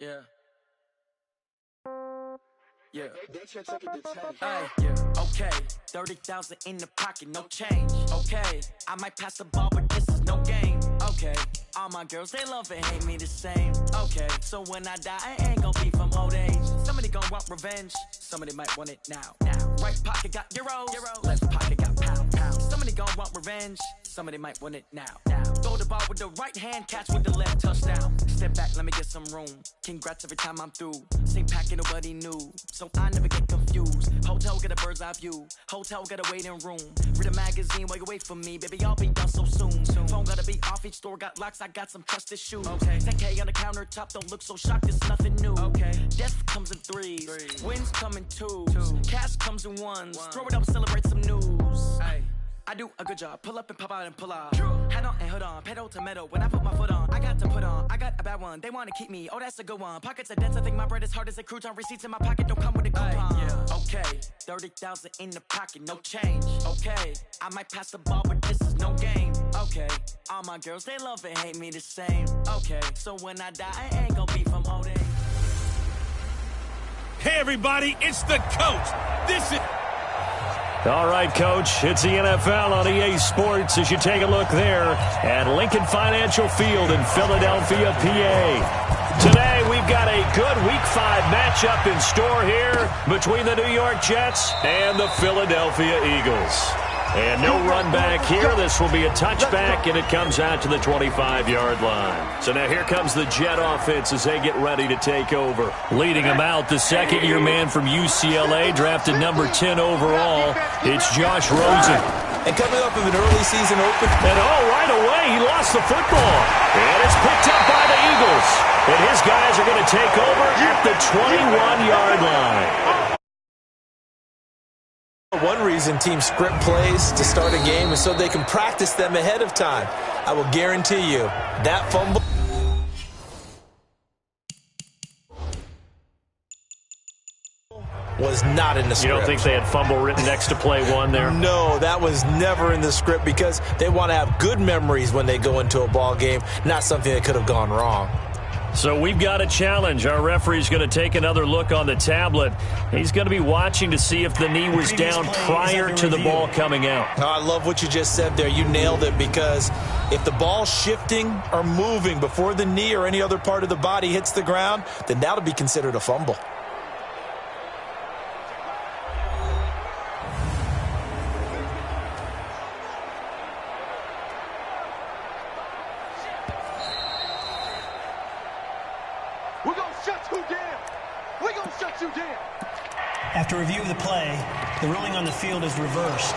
Yeah. Yeah. Hey, yeah. Okay. 30,000 in the pocket, no change. Okay. I might pass the ball, but this is no game. Okay. All my girls, they love and hate me the same. Okay. So when I die, I ain't gonna be from old age. Somebody gon' want revenge. Somebody might want it now. Right pocket got euros. Left pocket got pound. Somebody gon' want revenge. Somebody might want it now. Throw the ball with the right hand, catch with the left, touchdown. Step back, let me get some room. Congrats every time I'm through. Same packet, nobody knew. So I never get confused. Hotel get a bird's eye view. Hotel get a waiting room. Read a magazine while you wait for me. Baby, I'll be done so soon. Phone gotta be off, each store got locks. I got some trusted shoes. Okay. 10K on the countertop, don't look so shocked, it's nothing new. Okay. Death comes in threes. Wins come in twos. Cash comes in ones. Throw it up, celebrate some news. Hey. I do a good job. Pull up and pop out and pull out. Head on and hood on. Pedal to metal. When I put my foot on, I got to put on. I got a bad one. They want to keep me. Oh, that's a good one. Pockets are dense. I think my bread is hard as a crouton. Receipts in my pocket don't come with a coupon. Yeah. Okay. 30,000 in the pocket. No change. Okay. I might pass the ball, but this is no game. Okay. All my girls, they love and hate me the same. Okay. So when I die, I ain't gonna be from old age. Hey, everybody. It's the coach. This is... All right, Coach, it's the NFL on EA Sports as you take a look there at Lincoln Financial Field in Philadelphia, PA. Today, we've got a good Week 5 matchup in store here between the New York Jets and the Philadelphia Eagles. And no run back here. This will be a touchback, and it comes out to the 25-yard line. So now here comes the Jet offense as they get ready to take over. Leading them out, the second-year man from UCLA, drafted number 10 overall. It's Josh Rosen. And coming up with an early season open. And right away, he lost the football. And it's picked up by the Eagles. And his guys are going to take over at the 21-yard line. One reason teams script plays to start a game is so they can practice them ahead of time. I will guarantee you that fumble was not in the script. You don't think they had fumble written next to play one there? No, that was never in the script because they want to have good memories when they go into a ball game, not something that could have gone wrong. So we've got a challenge. Our referee's going to take another look on the tablet. He's going to be watching to see if the knee was down prior to the ball coming out. Oh, I love what you just said there. You nailed it because if the ball's shifting or moving before the knee or any other part of the body hits the ground, then that'll be considered a fumble. After review of the play, the ruling on the field is reversed.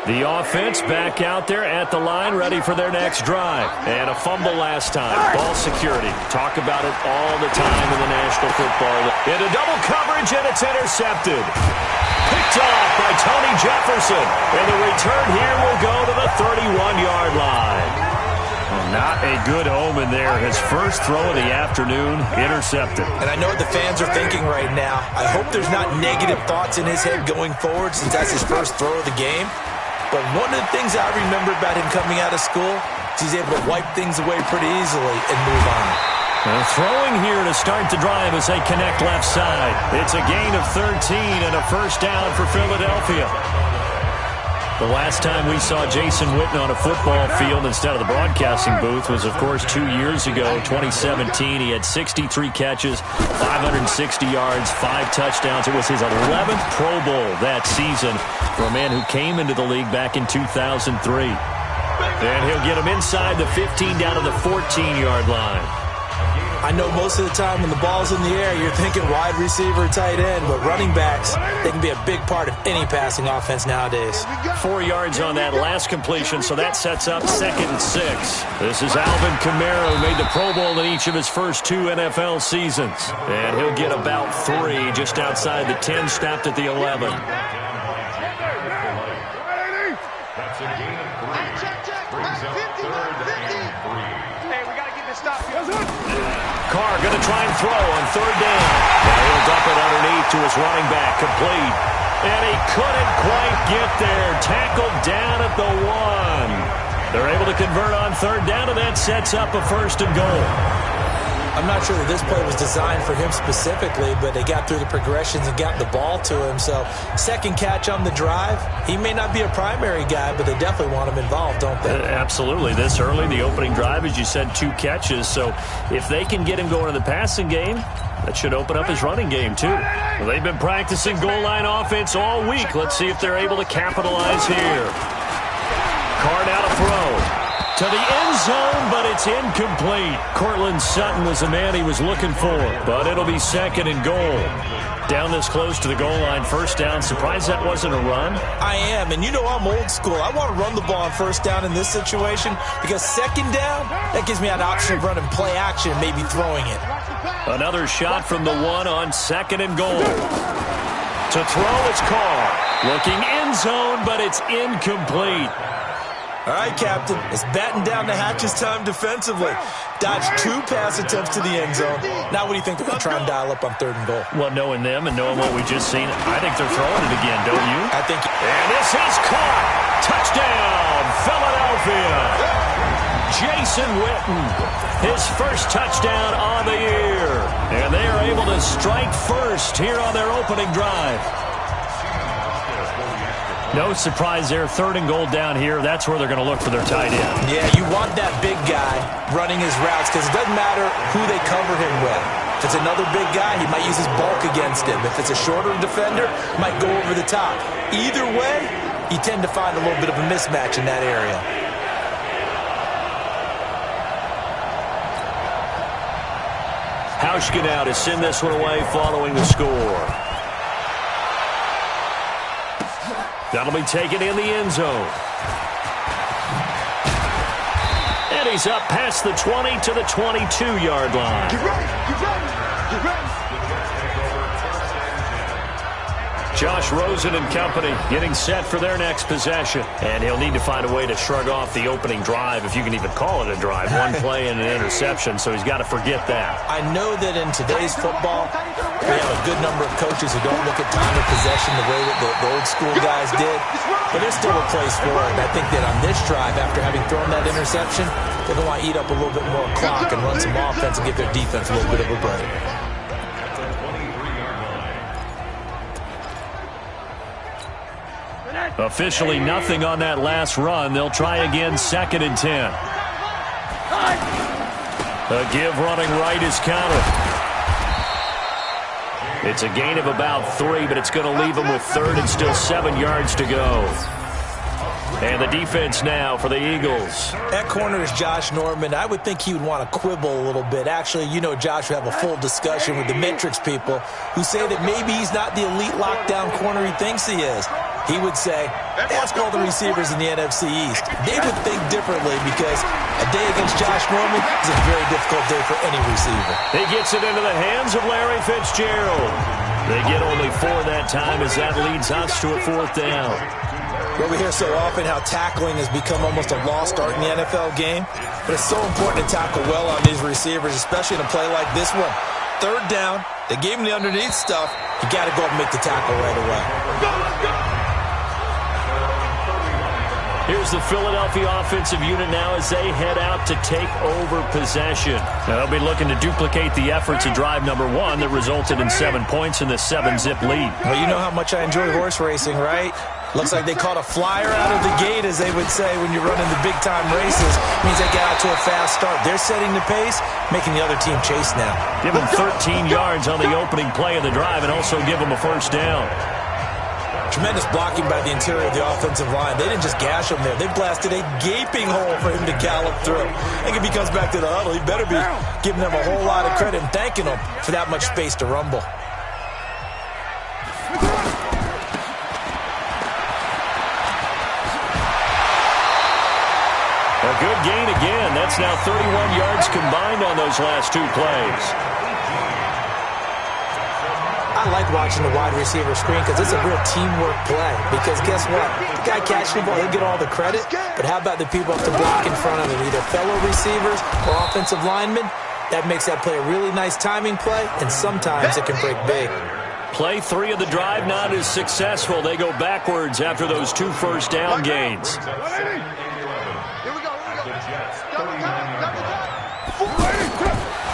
The offense back out there at the line, ready for their next drive. And a fumble last time. Ball security. Talk about it all the time in the National Football League. Into double coverage, and it's intercepted. Picked off by Tony Jefferson. And the return here will go to the 31-yard line. Not a good omen there. His first throw of the afternoon, intercepted. And I know what the fans are thinking right now. I hope there's not negative thoughts in his head going forward since that's his first throw of the game. But one of the things I remember about him coming out of school is he's able to wipe things away pretty easily and move on. And throwing here to start the drive as they connect left side. It's a gain of 13 and a first down for Philadelphia. The last time we saw Jason Witten on a football field instead of the broadcasting booth was, of course, 2 years ago, 2017. He had 63 catches, 560 yards, 5 touchdowns. It was his 11th Pro Bowl that season for a man who came into the league back in 2003. And he'll get him inside the 15 down to the 14-yard line. I know most of the time when the ball's in the air, you're thinking wide receiver, tight end, but running backs, they can be a big part of any passing offense nowadays. 4 yards on that last completion, so that sets up 2nd and 6. This is Alvin Kamara, who made the Pro Bowl in each of his first 2 NFL seasons. And he'll get about 3 just outside the 10, stopped at the 11. That's a gain of 3. Brings up 3rd and 3. Hey, we got to get this stop here. Carr going to try and throw on 3rd down. Now he'll dump it underneath to his running back, complete. And he couldn't quite get there. Tackled down at the 1. They're able to convert on third down, and that sets up a 1st and goal. I'm not sure that this play was designed for him specifically, but they got through the progressions and got the ball to him. So, second catch on the drive. He may not be a primary guy, but they definitely want him involved, don't they? Absolutely. This early, the opening drive, as you said, 2 catches. So, if they can get him going in the passing game, that should open up his running game, too. Well, they've been practicing goal line offense all week. Let's see if they're able to capitalize here. Card out a throw. To the end zone, but it's incomplete. Cortland Sutton was the man he was looking for, but it'll be 2nd and goal. Down this close to the goal line, 1st down. Surprised that wasn't a run? I am, and you know I'm old school. I want to run the ball on 1st down in this situation because 2nd down, that gives me an option of running play action and maybe throwing it. Another shot from the 1 on 2nd and goal. To throw, it's caught. Looking end zone, but it's incomplete. All right, Captain, it's batten down the hatches time defensively. Dodged 2 pass attempts to the end zone. Now what do you think they're going to try and dial up on 3rd and goal? Well, knowing them and knowing what we just seen, I think they're throwing it again, don't you? I think. And this is caught. Touchdown, Philadelphia. Jason Witten, his 1st touchdown on the year. And they are able to strike first here on their opening drive. No surprise there. 3rd and goal down here. That's where they're going to look for their tight end. Yeah, you want that big guy running his routes because it doesn't matter who they cover him with. If it's another big guy, he might use his bulk against him. If it's a shorter defender, he might go over the top. Either way, you tend to find a little bit of a mismatch in that area. Hauschka now to send this one away following the score. That'll be taken in the end zone. And he's up past the 20 to the 22-yard line. Get ready, get ready, get ready. Josh Rosen and company getting set for their next possession. And he'll need to find a way to shrug off the opening drive, if you can even call it a drive. 1 play and an interception, so he's got to forget that. I know that in today's football, we have a good number of coaches who don't look at time of possession the way that the old school guys did. But there's still a place for it. And I think that on this drive, after having thrown that interception, they're going to want to eat up a little bit more clock and run some offense and give their defense a little bit of a break. Officially nothing on that last run. They'll try again, 2nd and 10. A give running right is counted. It's a gain of about 3, but it's going to leave them with 3rd and still 7 yards to go. And the defense now for the Eagles. That corner is Josh Norman. I would think he would want to quibble a little bit. Actually, you know Josh would have a full discussion with the metrics people who say that maybe he's not the elite lockdown corner he thinks he is. He would say, ask all the receivers in the NFC East. They would think differently because a day against Josh Norman is a very difficult day for any receiver. He gets it into the hands of Larry Fitzgerald. They get only 4 that time as that leads us to a 4th down. Well, we hear so often how tackling has become almost a lost art in the NFL game, but it's so important to tackle well on these receivers, especially in a play like this one. 3rd down, they gave him the underneath stuff. You got to go up and make the tackle right away. Here's the Philadelphia offensive unit now as they head out to take over possession. Now they'll be looking to duplicate the efforts of drive number 1 that resulted in 7 points in the 7-zip lead. Well, you know how much I enjoy horse racing, right? Looks like they caught a flyer out of the gate, as they would say when you're running the big-time races. It means they get out to a fast start. They're setting the pace, making the other team chase now. Give them 13 yards on the opening play of the drive and also give them a 1st down. Tremendous blocking by the interior of the offensive line. They didn't just gash him there. They blasted a gaping hole for him to gallop through. I think if he comes back to the huddle, he better be giving them a whole lot of credit and thanking them for that much space to rumble. A good gain again. That's now 31 yards combined on those last 2 plays. I like watching the wide receiver screen because it's a real teamwork play. Because guess what? The guy catching the ball, he'll get all the credit. But how about the people up to block in front of him, either fellow receivers or offensive linemen? That makes that play a really nice timing play, and sometimes it can break big. Play 3 of the drive not as successful. They go backwards after those 2 first down gains. Here we go.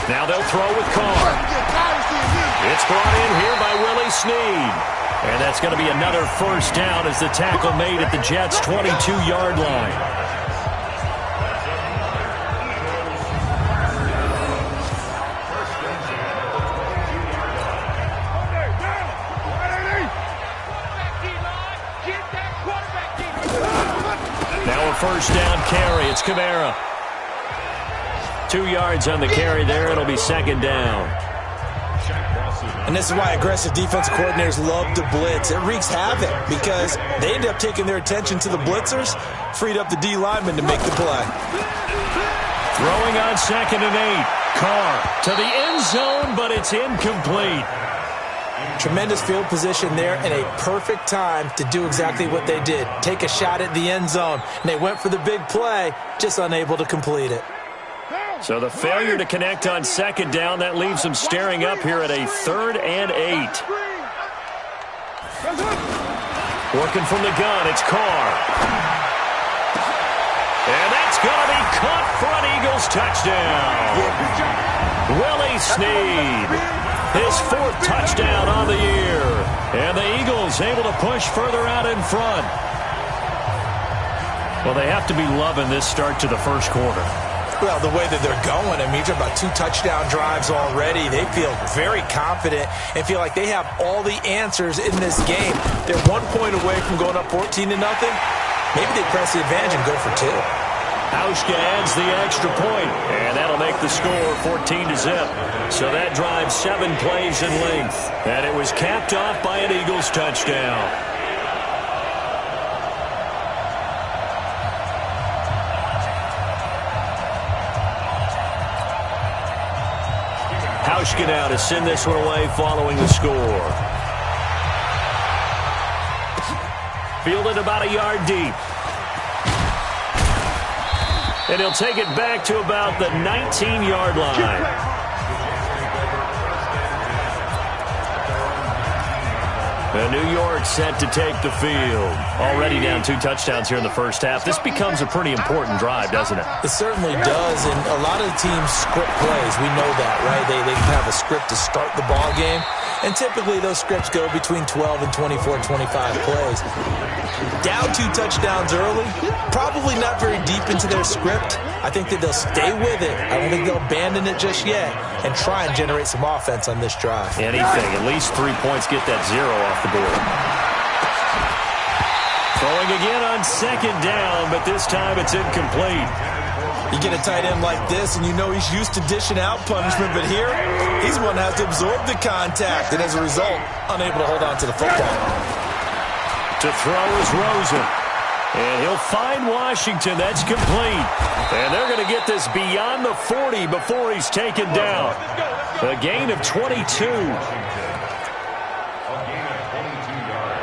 Now they'll throw with Carr. It's brought in here by Willie Snead. And that's going to be another first down as the tackle made at the Jets' 22-yard line. Now a first down carry. It's Kamara. 2 yards on the carry there. It'll be second down. And this is why aggressive defensive coordinators love to blitz. It wreaks havoc because they end up taking their attention to the blitzers, freed up the D lineman to make the play. Throwing on 2nd and 8. Carr to the end zone, but it's incomplete. Tremendous field position there and a perfect time to do exactly what they did. Take a shot at the end zone. And they went for the big play, just unable to complete it. So the failure to connect on 2nd down, that leaves them staring up here at a 3rd and 8. Working from the gun, it's Carr. And that's going to be caught for an Eagles touchdown. Willie Snead, his 4th touchdown on the year. And the Eagles able to push further out in front. Well, they have to be loving this start to the first quarter. Well, the way that they're going, I mean, you're talking about 2 touchdown drives already. They feel very confident and feel like they have all the answers in this game. They're 1 point away from going up 14-0. Maybe they press the advantage and go for 2. Hauschka adds the extra point, and that'll make the score 14-0. So that drives 7 plays in length, and it was capped off by an Eagles touchdown. Hauschka now to send this one away following the score. Fielded about a yard deep. And he'll take it back to about the 19-yard line. And New York set to take the field. Already down 2 touchdowns here in the first half. This becomes a pretty important drive, doesn't it? It certainly does, and a lot of the teams script plays. We know that, right? They have a script to start the ball game, and typically those scripts go between 12 and 24, 25 plays. Down 2 touchdowns early, probably not very deep into their script. I think that they'll stay with it. I don't think they'll abandon it just yet and try and generate some offense on this drive. Anything, at least 3 points, get that 0 off the board. Throwing again on 2nd down, but this time it's incomplete. You get a tight end like this, and you know he's used to dishing out punishment, but here, he's one that has to absorb the contact, and as a result, unable to hold on to the football. To throw is Rosen. And he'll find Washington. That's complete. And they're going to get this beyond the 40 before he's taken down. A gain of 22.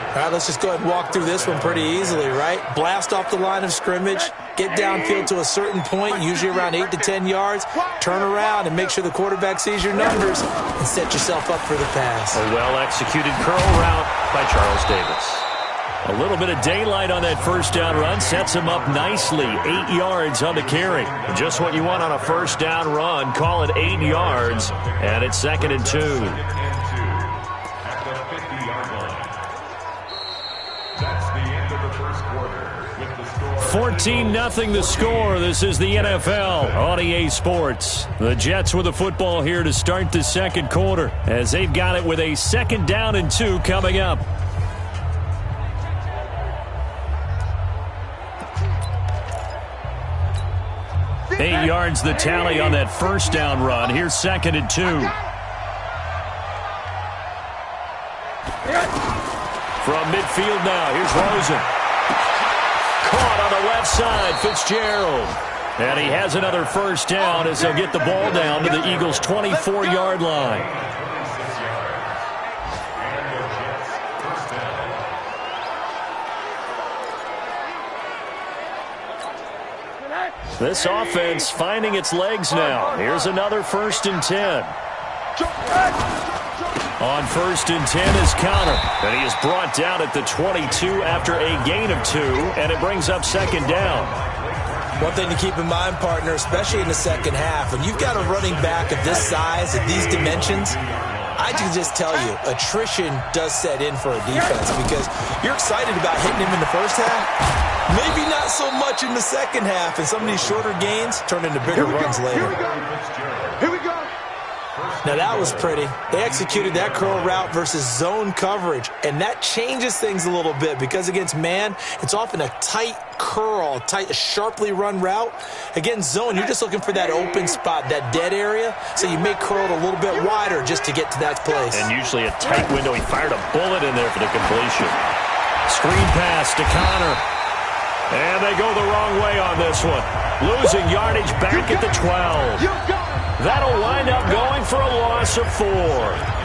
All right, let's just go ahead and walk through this one pretty easily, right? Blast off the line of scrimmage, get downfield to a certain point, usually around 8 to 10 yards, turn around and make sure the quarterback sees your numbers and set yourself up for the pass. A well-executed curl route by Charles Davis. A little bit of daylight on that first down run sets him up nicely. 8 yards on the carry. Just what you want on a first down run. Call it 8 yards, and it's 2nd and 2. 14-0 the score. This is the NFL on EA Sports. The Jets with the football here to start the second quarter as they've got it with a 2nd down and 2 coming up. Eight yards the tally on that first down run. Here's 2nd and 2. From midfield now, here's Rosen. Caught on the left side, Fitzgerald. And he has another first down as they'll get the ball down to the Eagles' 24-yard line. This offense finding its legs now. Here's another 1st and 10. On 1st and 10 is Connor. And he is brought down at the 22 after a gain of 2. And it brings up 2nd down. One thing to keep in mind, partner, especially in the second half, when you've got a running back of this size, at these dimensions, I can just tell you, attrition does set in for a defense because you're excited about hitting him in the first half. Maybe not so much in the second half, and some of these shorter gains turn into bigger runs later. Here we go. Now, that was pretty. They executed that curl route versus zone coverage, and that changes things a little bit because against man, it's often a tight curl, sharply run route. Against zone, you're just looking for that open spot, that dead area, so you may curl it a little bit wider just to get to that place. And usually a tight window. He fired a bullet in there for the completion. Screen pass to Connor. And they go the wrong way on this one. Losing yardage back at the 12. That'll wind up going for a loss of 4.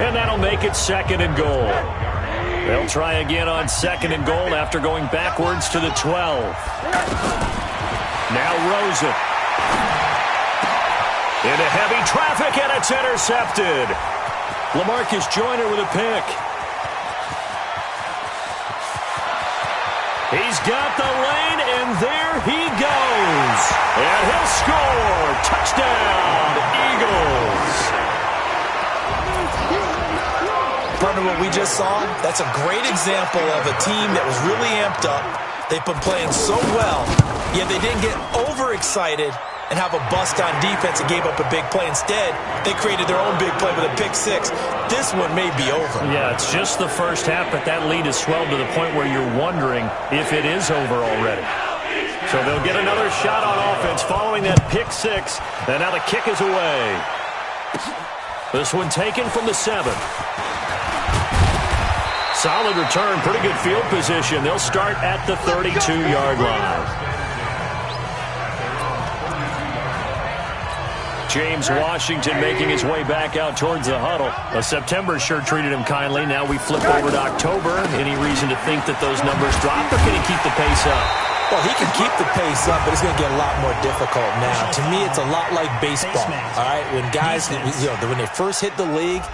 And that'll make it 2nd and goal. They'll try again on 2nd and goal after going backwards to the 12. Now Rosen. Into heavy traffic, and it's intercepted. LaMarcus Joyner with a pick. He's got the lane, and there he goes. And he'll score. Touchdown, Eagles. Partner, what we just saw, that's a great example of a team that was really amped up. They've been playing so well, yet they didn't get overexcited and have a bust on defense and gave up a big play. Instead, they created their own big play with a pick 6. This one may be over. Yeah, it's just the first half, but that lead has swelled to the point where you're wondering if it is over already. So they'll get another shot on offense following that pick 6, and now the kick is away. This one taken from the 7. Solid return, pretty good field position. They'll start at the 32-yard line. James Washington making his way back out towards the huddle. September sure treated him kindly. Now we flip over to October. Any reason to think that those numbers drop, or can he keep the pace up? Well, he can keep the pace up, but it's going to get a lot more difficult now. To me, it's a lot like baseball, all right? When guys, when they first hit the league,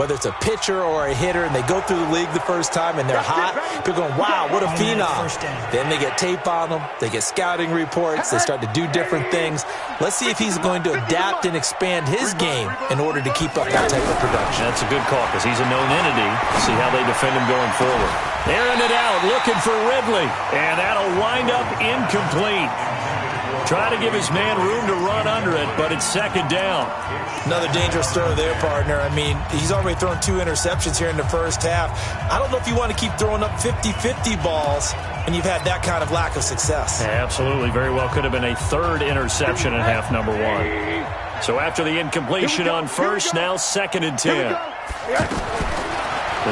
whether it's a pitcher or a hitter, and they go through the league the first time and they're hot, people are going, wow, what a phenom. Then they get tape on them. They get scouting reports. They start to do different things. Let's see if he's going to adapt and expand his game in order to keep up that type of production. That's a good call because he's a known entity. See how they defend him going forward. Airing it out, looking for Ridley. And that'll wind up incomplete. Trying to give his man room to run under it, but it's 2nd down. Another dangerous throw there, partner. I mean, he's already thrown 2 interceptions here in the first half. I don't know if you want to keep throwing up 50-50 balls when you've had that kind of lack of success. Yeah, absolutely. Very well could have been a 3rd interception in half number 1. So after the incompletion on first, now 2nd and 10. And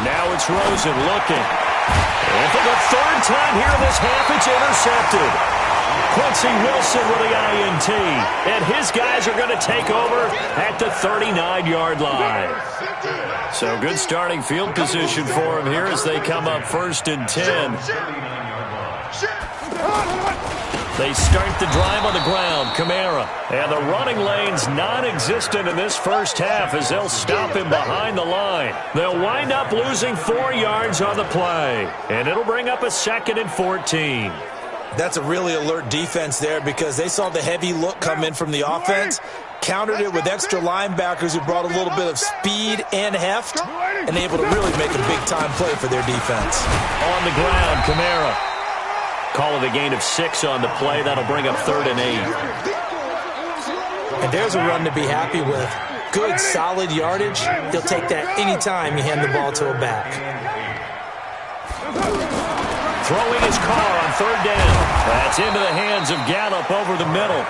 now it's Rosen looking. And for the 3rd time here in this half, it's intercepted. Quincy Wilson with the INT, and his guys are going to take over at the 39-yard line. So good starting field position for him here as they come up 1st and 10. They start the drive on the ground. Kamara, and the running lane's non-existent in this first half as they'll stop him behind the line. They'll wind up losing 4 yards on the play, and it'll bring up a 2nd and 14. That's a really alert defense there because they saw the heavy look come in from the offense, countered it with extra linebackers who brought a little bit of speed and heft, and able to really make a big-time play for their defense. On the ground, Kamara. Call it a gain of 6 on the play. That'll bring up 3rd and 8. And there's a run to be happy with. Good, solid yardage. He'll take that anytime you hand the ball to a back. Throwing his car on 3rd down. That's into the hands of Gallup over the middle.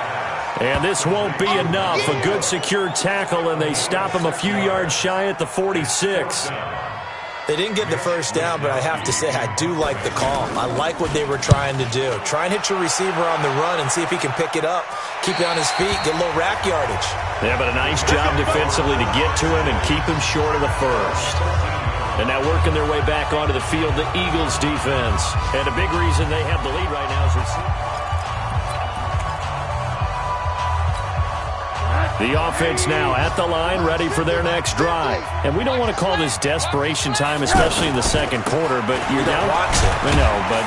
And this won't be enough. A good secure tackle, and they stop him a few yards shy at the 46. They didn't get the first down, but I have to say I do like the call. I like what they were trying to do. Try and hit your receiver on the run and see if he can pick it up. Keep it on his feet, get a little rack yardage. Yeah, but a nice job defensively to get to him and keep him short of the first. And now working their way back onto the field, the Eagles defense. And a big reason they have the lead right now is The offense now at the line, ready for their next drive. And we don't want to call this desperation time, especially in the second quarter, but you're down. I know, but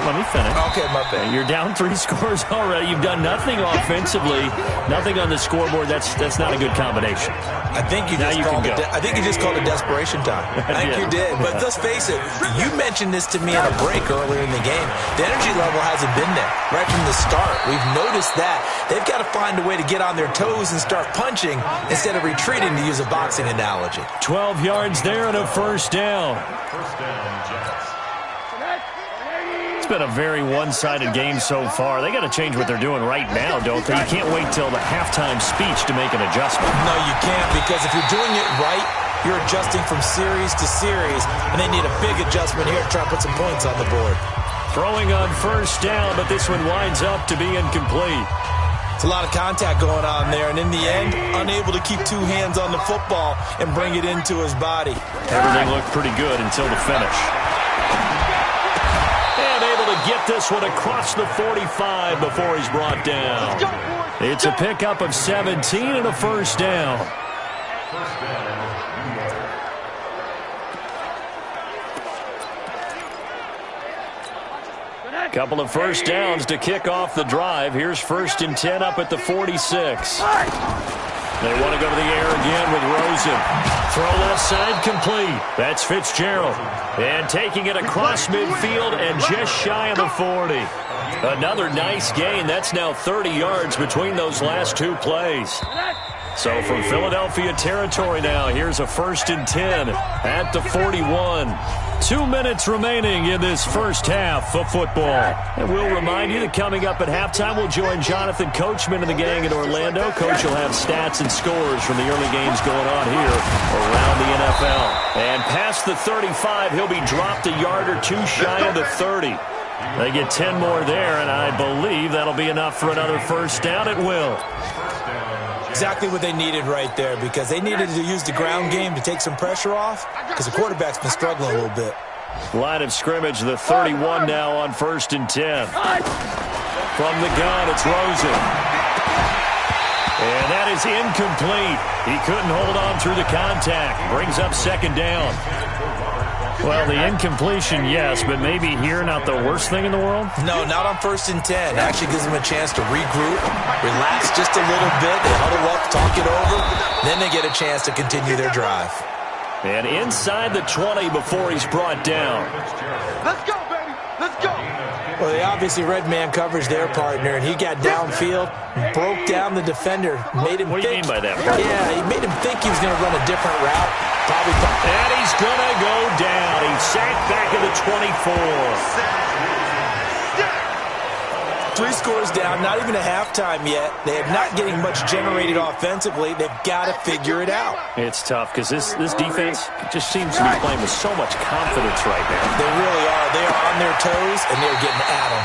let me finish. Okay, my bad. You're down 3 scores already. You've done nothing offensively, nothing on the scoreboard. That's not a good combination. I think you just called it desperation time. I think you did. But let's face it, you mentioned this to me in a break earlier in the game. The energy level hasn't been there right from the start. We've noticed that. They've got to find a way to get on their toes and start punching instead of retreating, to use a boxing analogy. 12 yards there and a first down. It's been a very one-sided game so far. They got to change what they're doing right now, don't they? You can't wait till the halftime speech to make an adjustment. No, you can't, because if you're doing it right, you're adjusting from series to series, and they need a big adjustment here to try to put some points on the board. Throwing on first down, but this one winds up to be incomplete. It's a lot of contact going on there, and in the end, unable to keep 2 hands on the football and bring it into his body. Everything looked pretty good until the finish. And able to get this one across the 45 before he's brought down. It's a pickup of 17 and a first down. Couple of first downs to kick off the drive. Here's 1st and 10 up at the 46. They want to go to the air again with Rosen. Throw left side complete. That's Fitzgerald. And taking it across midfield and just shy of the 40. Another nice gain. That's now 30 yards between those last 2 plays. So from Philadelphia territory now, here's a 1st and 10 at the 41. 2 minutes remaining in this first half of football. And we'll remind you that coming up at halftime, we'll join Jonathan Coachman and the gang in Orlando. Coach will have stats and scores from the early games going on here around the NFL. And past the 35, he'll be dropped a yard or 2 shy of the 30. They get 10 more there, and I believe that'll be enough for another first down. It will. Exactly what they needed right there, because they needed to use the ground game to take some pressure off, because the quarterback's been struggling a little bit. Line of scrimmage, the 31 now on 1st and 10. From the gun, it's Rosen. And that is incomplete. He couldn't hold on through the contact. Brings up 2nd down. Well, the incompletion, yes, but maybe here not the worst thing in the world? No, not on 1st and 10. It actually gives them a chance to regroup, relax just a little bit. They huddle up, talk it over. Then they get a chance to continue their drive. And inside the 20 before he's brought down. Let's go, baby. Let's go. Well, they obviously red man coverage their partner, and he got downfield, broke down the defender, made him What do you mean by that? Yeah, he made him think he was going to run a different route. Probably thought. And he's going to go down. He's sacked back at the 24. 3 scores down, not even a halftime yet. They are not getting much generated offensively. They've got to figure it out. It's tough because this defense just seems to be playing with so much confidence right now. They really are. They are on their toes, and they're getting at them.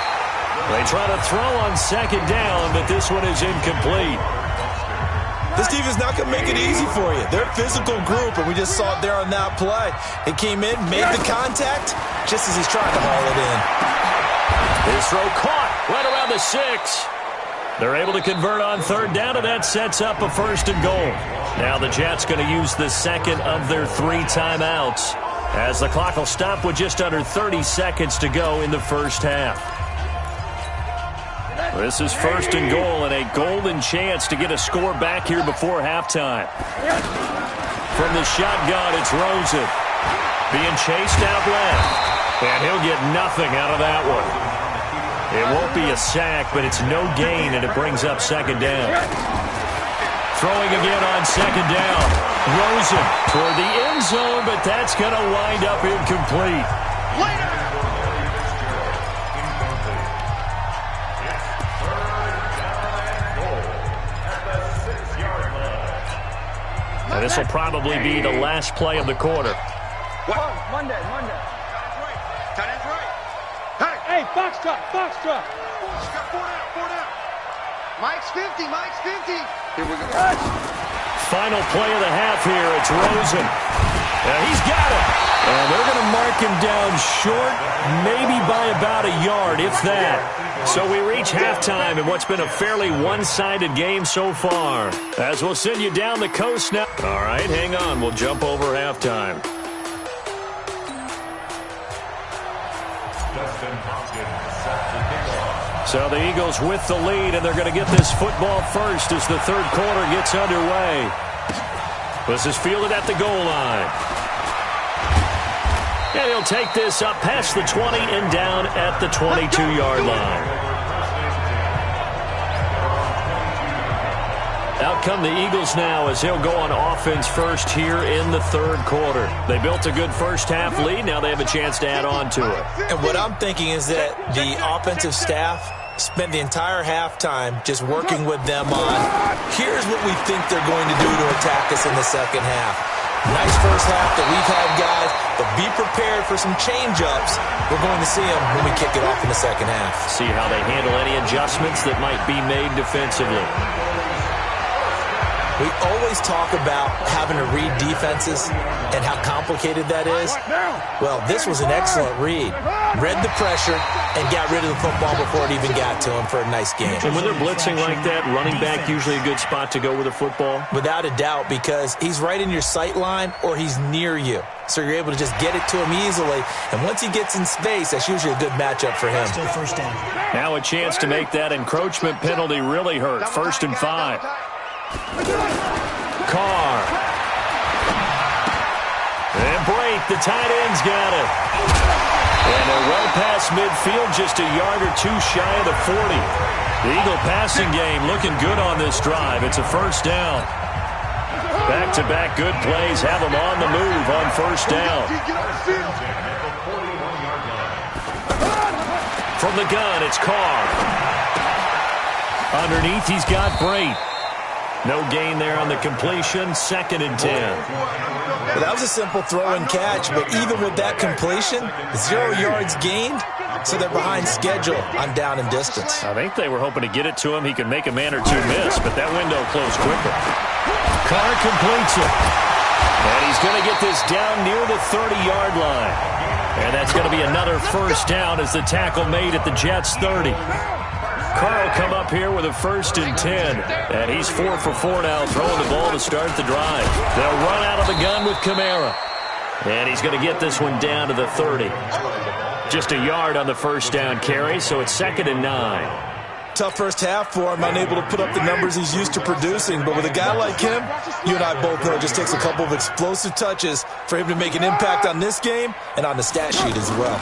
They try to throw on 2nd down, but this one is incomplete. This defense is not going to make it easy for you. They're a physical group, and we just saw it there on that play. They came in, made the contact, just as he's trying to haul it in. This throw caught right around the 6. They're able to convert on 3rd down, and that sets up a 1st and goal. Now the Jets going to use the 2nd of their 3 timeouts, as the clock will stop with just under 30 seconds to go in the first half. This is 1st and goal, and a golden chance to get a score back here before halftime. From the shotgun, it's Rosen. Being chased out left, and he'll get nothing out of that one. It won't be a sack, but it's no gain, and it brings up 2nd down. Throwing again on 2nd down. Rosen toward the end zone, but that's going to wind up incomplete. And this will probably be the last play of the quarter. Monday. Tight end's right. Hey, box truck. 4 down. Mike's 50. Here we go. Final play of the half here. It's Rosen. He's got it. And they're going to mark him down short, maybe by about a yard, if that. So we reach halftime in what's been a fairly one-sided game so far. As we'll send you down the coast now. All right, hang on. We'll jump over halftime. So the Eagles with the lead, and they're going to get this football first as the third quarter gets underway. This is fielded at the goal line. And he'll take this up past the 20 and down at the 22-yard line. Out come the Eagles now as he'll go on offense first here in the third quarter. They built a good first half lead. Now they have a chance to add on to it. And what I'm thinking is that the offensive staff spent the entire halftime just working with them on, here's what we think they're going to do to attack us in the second half. Nice first half that we've had, guys, but be prepared for some change-ups. We're going to see them when we kick it off in the second half. See how they handle any adjustments that might be made defensively. We always talk about having to read defenses and how complicated that is. Well, this was an excellent read. Read the pressure and got rid of the football before it even got to him for a nice game. And when they're blitzing like that, running back usually a good spot to go with the football? Without a doubt, because he's right in your sight line or he's near you. So you're able to just get it to him easily. And once he gets in space, that's usually a good matchup for him. Still first down. Now a chance to make that encroachment penalty really hurt. 1st and 5. Carr. And break. The tight end's got it. And they're well past midfield, just a yard or two shy of the 40. The Eagle passing game looking good on this drive. It's a first down. Back-to-back good plays have them on the move on first down. From the gun, it's Carr. Underneath, he's got Brate. No gain there on the completion. 2nd and 10. Well, that was a simple throw and catch, but even with that completion, 0 yards gained, so they're behind schedule on down and distance. I think they were hoping to get it to him. He could make a man or two miss, but that window closed quicker. Carr completes it. And he's going to get this down near the 30-yard line. And that's going to be another first down as the tackle made at the Jets' 30. Carr will come up here with a 1st and 10. And he's 4 for 4 now, throwing the ball to start the drive. They'll run out of the gun with Kamara. And he's going to get this one down to the 30. Just a yard on the first down carry, so it's 2nd and 9. Tough first half for him, unable to put up the numbers he's used to producing. But with a guy like him, you and I both know it just takes a couple of explosive touches for him to make an impact on this game and on the stat sheet as well.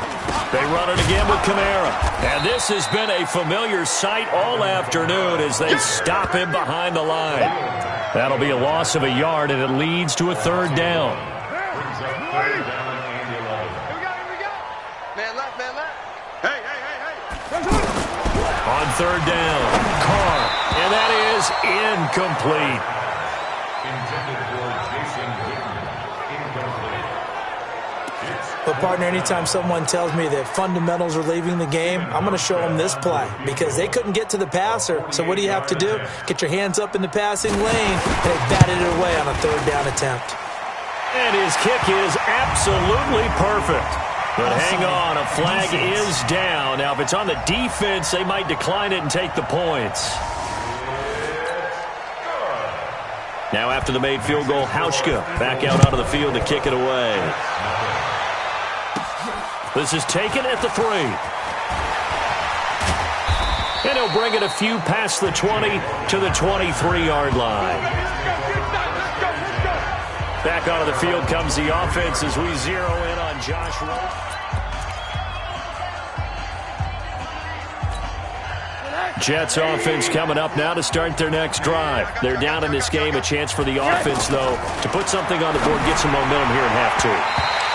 They run it again with Kamara. And this has been a familiar sight all afternoon as they stop him behind the line. That'll be a loss of a yard, and it leads to a 3rd down. Man left. Hey. On 3rd down, Carr, and that is incomplete. But, partner, anytime someone tells me that fundamentals are leaving the game, I'm going to show them this play because they couldn't get to the passer. So what do you have to do? Get your hands up in the passing lane, and they batted it away on a 3rd down attempt. And his kick is absolutely perfect. But hang on, a flag is down. Now, if it's on the defense, they might decline it and take the points. Now, after the made field goal, Hauschka back out onto the field to kick it away. This is taken at the 3. And he'll bring it a few past the 20 to the 23-yard line. Back onto the field comes the offense as we zero in on Josh Rowe. Jets offense coming up now to start their next drive. They're down in this game. A chance for the offense, though, to put something on the board, get some momentum here in half 2.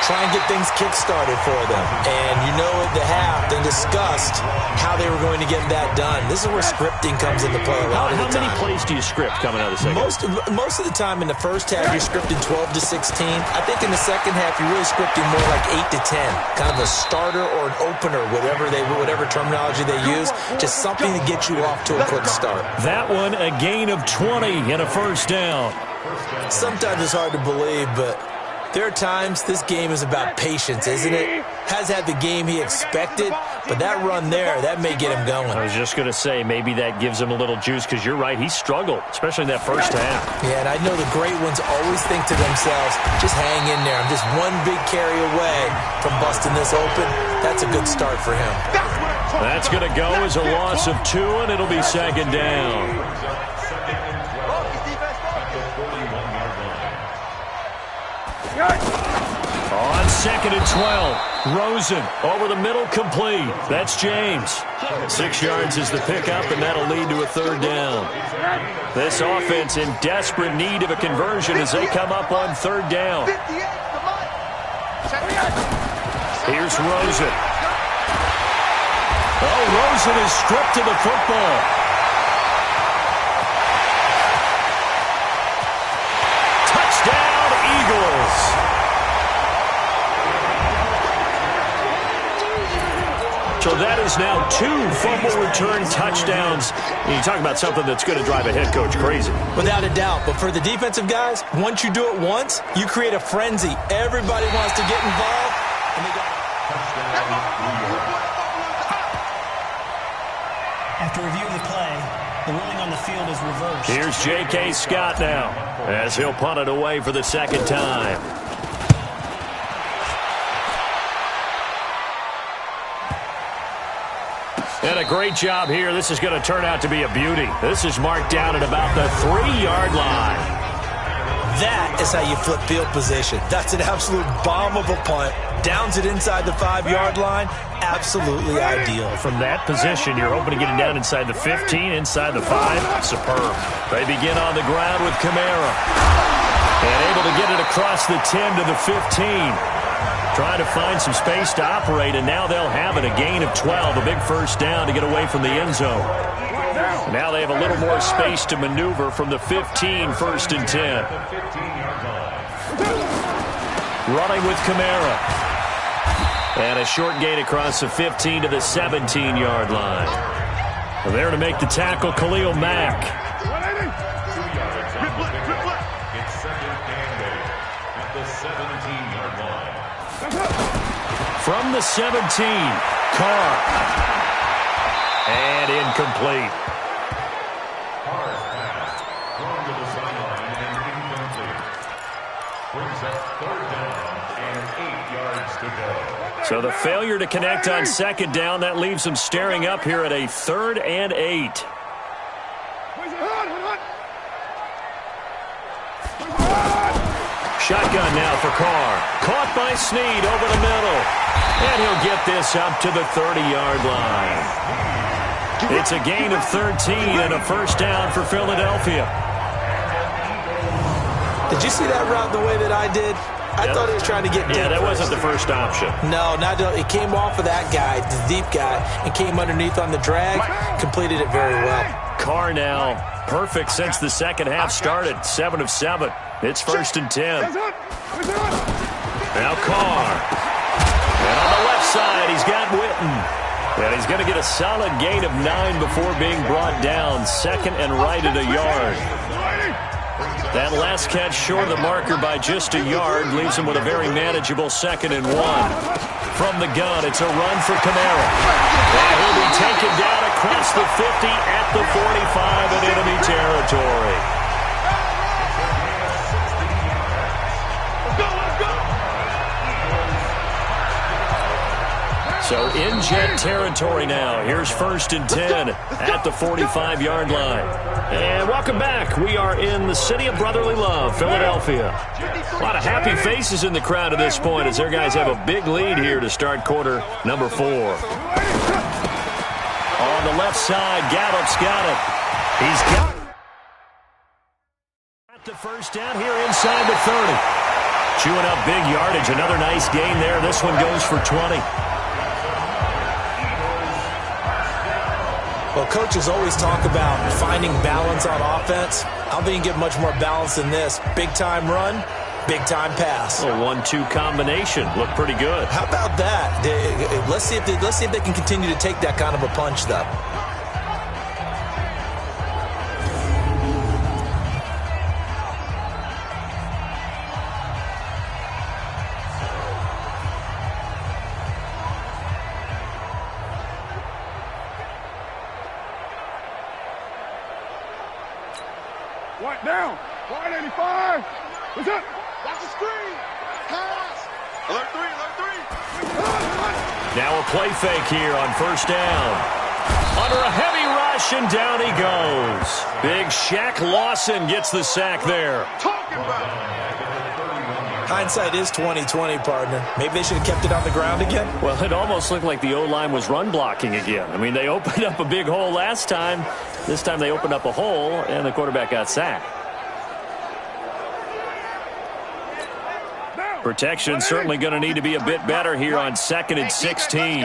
Try and get things kick-started for them. And you know at the half, they discussed how they were going to get that done. This is where scripting comes into play a lot of the time. How many plays do you script coming out of the second? Most of the time in the first half, you're scripting 12 to 16. I think in the second half, you're really scripting more like 8 to 10. Kind of a starter or an opener, whatever terminology they use. Just something to get you off to a quick start. That one, a gain of 20 and a first down. Sometimes it's hard to believe, but There are times this game is about patience, isn't it? Has had the game he expected, but that run there, that may get him going. I was just going to say, maybe that gives him a little juice, because you're right, he struggled, especially in that first half. Yeah, and I know the great ones always think to themselves, just hang in there. I'm just one big carry away from busting this open. That's a good start for him. That's going to go as a loss of 2, and it'll be second down. On 2nd and 12, Rosen over the middle, complete. That's James. 6 yards is the pickup, and that'll lead to a 3rd down. This offense in desperate need of a conversion as they come up on 3rd down. Here's Rosen. Oh, Rosen is stripped of the football. Touchdown, Eagles. So that is now 2 fumble return touchdowns. And you talk about something that's going to drive a head coach crazy. Without a doubt. But for the defensive guys, once you do it once, you create a frenzy. Everybody wants to get involved. And they got After review of the play, the ruling on the field is reversed. Here's J.K. Scott now as he'll punt it away for the 2nd time. And a great job here. This is going to turn out to be a beauty. This is marked down at about the 3-yard line. That is how you flip field position. That's an absolute bomb of a punt. Downs it inside the 5-yard line. Absolutely ideal. From that position, you're hoping to get it down inside the 15, inside the 5. Superb. They begin on the ground with Kamara. And able to get it across the 10 to the 15. Trying to find some space to operate, and now they'll have it. A gain of 12, a big 1st down to get away from the end zone. Now they have a little more space to maneuver from the 15, 1st and 10. Running with Kamara. And a short gain across the 15 to the 17-yard line. There to make the tackle, Khalil Mack. It's 2nd and 8 at the 17-yard line. From the 17, Carr. And incomplete. Carr's pass thrown to the sideline and incomplete. Brings up 3rd down and 8 yards to go. So the failure to connect on 2nd down, that leaves them staring up here at a 3rd and 8. Shotgun now for Carr. Caught by Snead over the middle. And he'll get this up to the 30-yard line. It's a gain of 13 and a 1st down for Philadelphia. Did you see that route the way that I did? I thought he was trying to get deep. Yeah, that first. wasn't the first option. No, it came off of that guy, the deep guy, and came underneath on the drag. Completed it very well. Carr now perfect since the 2nd half started. 7 of 7. It's 1st and 10. Now Carr. And on the left side, he's got Witten. And he's going to get a solid gain of 9 before being brought down. 2nd and right at a yard. That last catch short of the marker by just a yard leaves him with a very manageable 2nd and 1. From the gun, it's a run for Kamara. And he'll be taken down across the 50 at the 45 in enemy territory. So in Jet territory now. Here's 1st and 10 at the 45-yard line. And welcome back. We are in the city of brotherly love, Philadelphia. A lot of happy faces in the crowd at this point as their guys have a big lead here to start quarter number 4. On the left side, Gallup's got it. He's got it. At the 1st down here inside the 30. Chewing up big yardage. Another nice gain there. This one goes for 20. Well, coaches always talk about finding balance on offense. I don't think you get much more balance than this. Big-time run, big-time pass. A 1-2 combination. Look pretty good. How about that? Let's see if they can continue to take that kind of a punch, though. White down. 185. What's up? Watch the screen. Pass. Alert 3, alert 3. Now a play fake here on first down. Under a heavy rush, and down he goes. Big Shaq Lawson gets the sack there. Talking about. Hindsight is 20/20, partner. Maybe they should have kept it on the ground again. Well, it almost looked like the O-line was run blocking again. I mean, they opened up a big hole last time. This time they opened up a hole, and the quarterback got sacked. Protection certainly going to need to be a bit better here on 2nd and 16.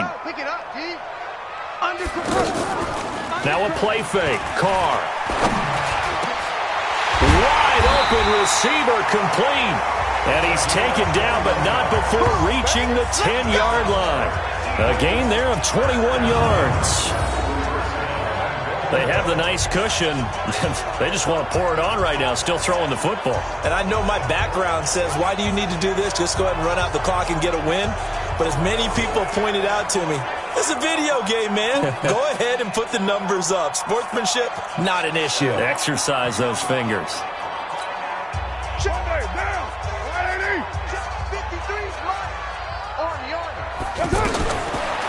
Now a play fake. Carr. Wide open receiver complete. And he's taken down, but not before reaching the 10-yard line. A gain there of 21 yards. They have the nice cushion. They just want to pour it on right now, still throwing the football. And I know my background says, why do you need to do this? Just go ahead and run out the clock and get a win. But as many people pointed out to me, it's a video game, man. Go ahead and put the numbers up. Sportsmanship, not an issue. Exercise those fingers.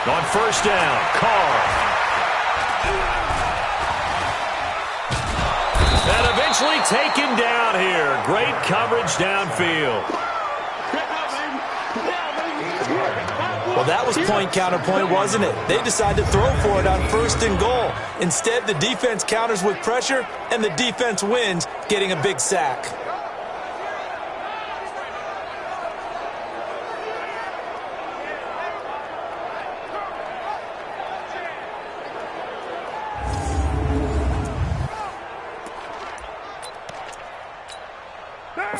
On first down, Carr. And eventually taken down here. Great coverage downfield. Well, that was point counterpoint, wasn't it? They decided to throw for it on 1st and goal. Instead, the defense counters with pressure, and the defense wins, getting a big sack.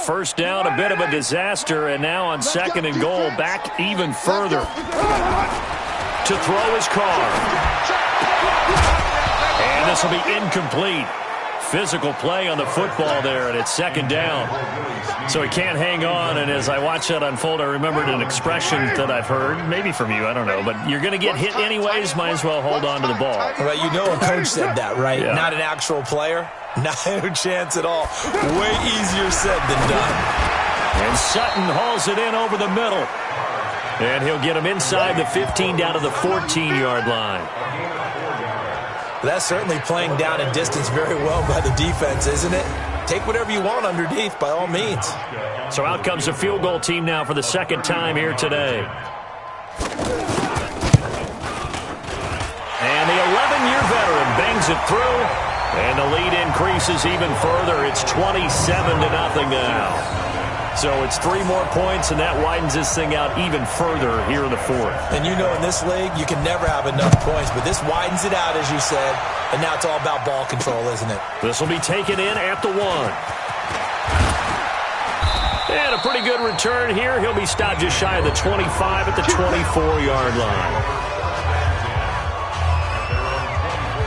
First down, a bit of a disaster, and now on 2nd and goal, back even further. To throw his Carr. And this will be incomplete. Physical play on the football there, and it's 2nd down. So he can't hang on, and as I watch that unfold, I remembered an expression that I've heard, maybe from you, I don't know, but you're going to get hit anyways, might as well hold on to the ball. Well, you know a coach said that, right? Yeah. Not an actual player. No chance at all. Way easier said than done. And Sutton hauls it in over the middle. And he'll get him inside the 15 down to the 14-yard line. That's certainly playing down and distance very well by the defense, isn't it? Take whatever you want underneath, by all means. So out comes the field goal team now for the 2nd time here today. And the 11-year veteran bangs it through. And the lead increases even further. It's 27-0 now. So it's 3 more points, and that widens this thing out even further here in the 4th. And you know in this league, you can never have enough points, but this widens it out, as you said, and now it's all about ball control, isn't it? This will be taken in at the 1. And a pretty good return here. He'll be stopped just shy of the 25 at the 24-yard line.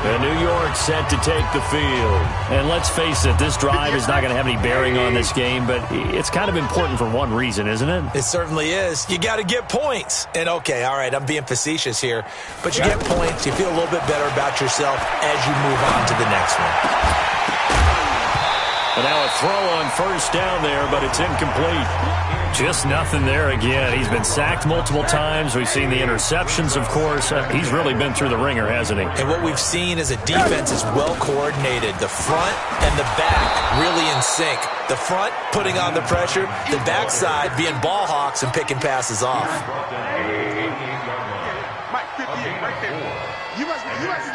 And New York set to take the field. And let's face it, this drive is not going to have any bearing on this game, but it's kind of important for one reason, isn't it? It certainly is. You got to get points. And okay, all right, I'm being facetious here, but you get points, you feel a little bit better about yourself as you move on to the next one. And now a throw on first down there, but it's incomplete. Just nothing there again. He's been sacked multiple times. We've seen the interceptions, of course. He's really been through the ringer, hasn't he? And what we've seen is a defense is well coordinated. The front and the back really in sync. The front putting on the pressure, the backside being ball hawks and picking passes off. Mike, 58, right there. You must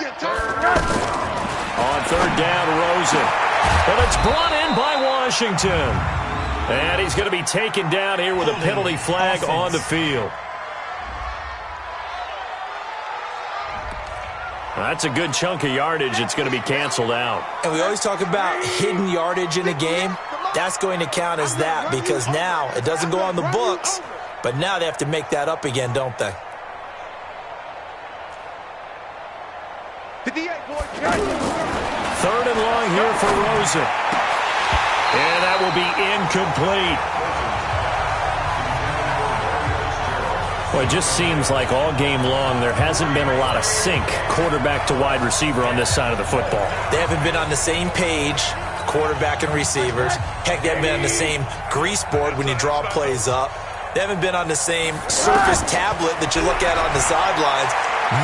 get tired. On 3rd down, Rosen. But it's brought in by Washington. And he's going to be taken down here with a penalty flag on the field. That's a good chunk of yardage. It's going to be canceled out. And we always talk about hidden yardage in a game. That's going to count as that because now it doesn't go on the books, but now they have to make that up again, don't they? Third and long here for Rosen. And that will be incomplete. Well, it just seems like all game long there hasn't been a lot of sync quarterback to wide receiver on this side of the football. They haven't been on the same page, quarterback and receivers. Heck, they haven't been on the same grease board when you draw plays up. They haven't been on the same Surface tablet that you look at on the sidelines.